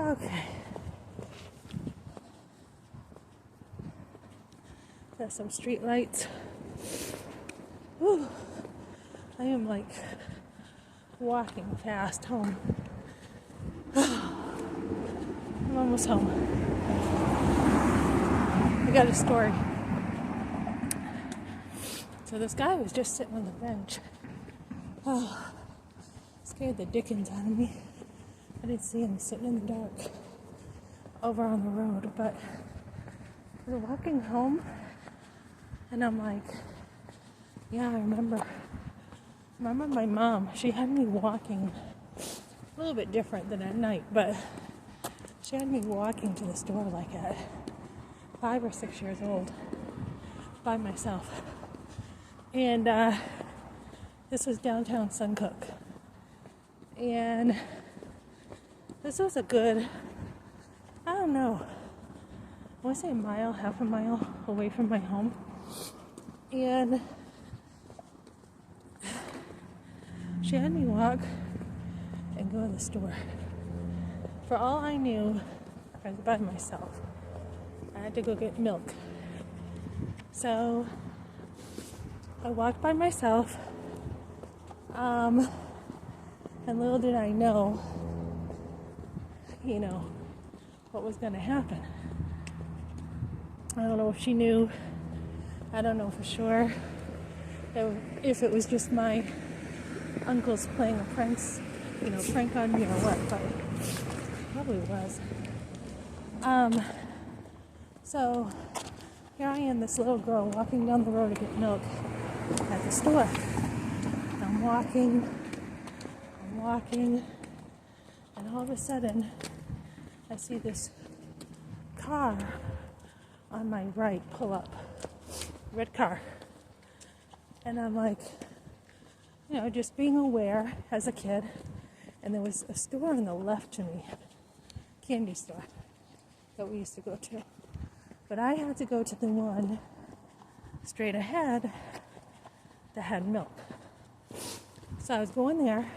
Okay. Got some street lights. Whew. I am like walking fast home. I'm almost home. I got a story. So this guy was just sitting on the bench. Oh, scared the dickens out of me. I didn't see him sitting in the dark over on the road, but we're walking home and I'm like, yeah, I remember my mom, she had me walking a little bit different than at night, but she had me walking to the store like at 5 or 6 years old by myself. And this was downtown Suncook. And this was a good, I don't know, I want to say a mile, half a mile away from my home. And she had me walk and go to the store. For all I knew, I was by myself. I had to go get milk. So I walked by myself, and little did I know, what was going to happen. I don't know if she knew. I don't know for sure if it was just my uncles playing a prank on me or what, but it probably was. So here I am, this little girl walking down the road to get milk at the store. I'm walking, and all of a sudden, I see this car on my right pull up. Red car. And I'm like, just being aware as a kid. And there was a store on the left to me, candy store, that we used to go to. But I had to go to the one straight ahead that had milk. So I was going there,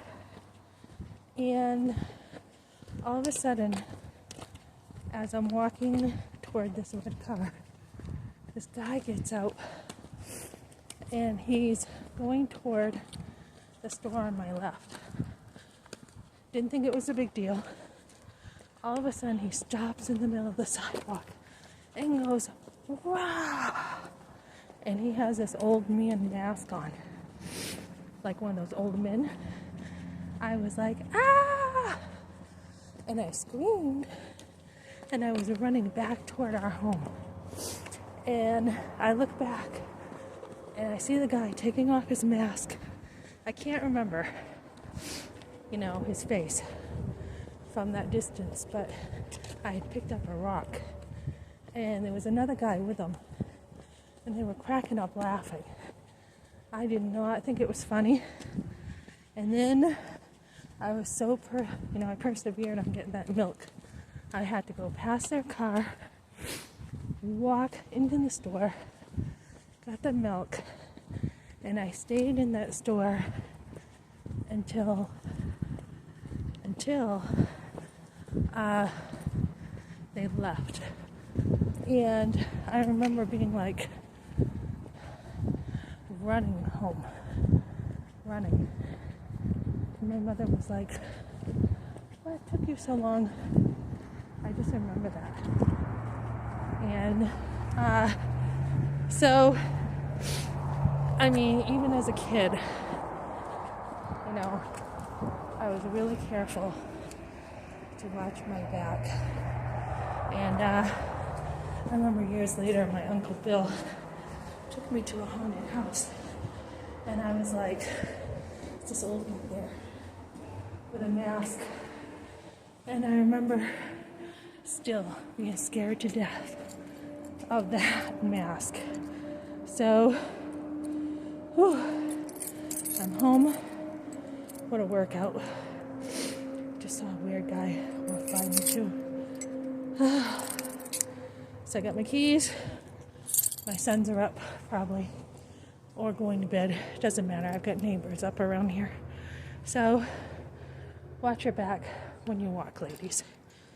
and all of a sudden, as I'm walking toward this red car, this guy gets out, and he's going toward the store on my left. Didn't think it was a big deal. All of a sudden, he stops in the middle of the sidewalk and goes, "Wow!" And he has this old man mask on, like one of those old men. I was like, "Ah!" And I screamed, and I was running back toward our home. And I look back, and I see the guy taking off his mask. I can't remember, his face from that distance, but I had picked up a rock, and there was another guy with him, and they were cracking up laughing. I didn't know, I think it was funny. And then I was so, I persevered on getting that milk. I had to go past their car, walk into the store, got the milk, and I stayed in that store until they left. And I remember being like running home. And my mother was like, "What took you so long?" I just remember that. And so, even as a kid, I was really careful to watch my back. And I remember years later, my Uncle Bill took me to a haunted house. And I was like, it's this old man there with a mask. And I remember still being scared to death of that mask. So, I'm home. What a workout. Just saw a weird guy walk by me too. So I got my keys. My sons are up probably, or going to bed. Doesn't matter. I've got neighbors up around here. So watch your back when you walk, ladies.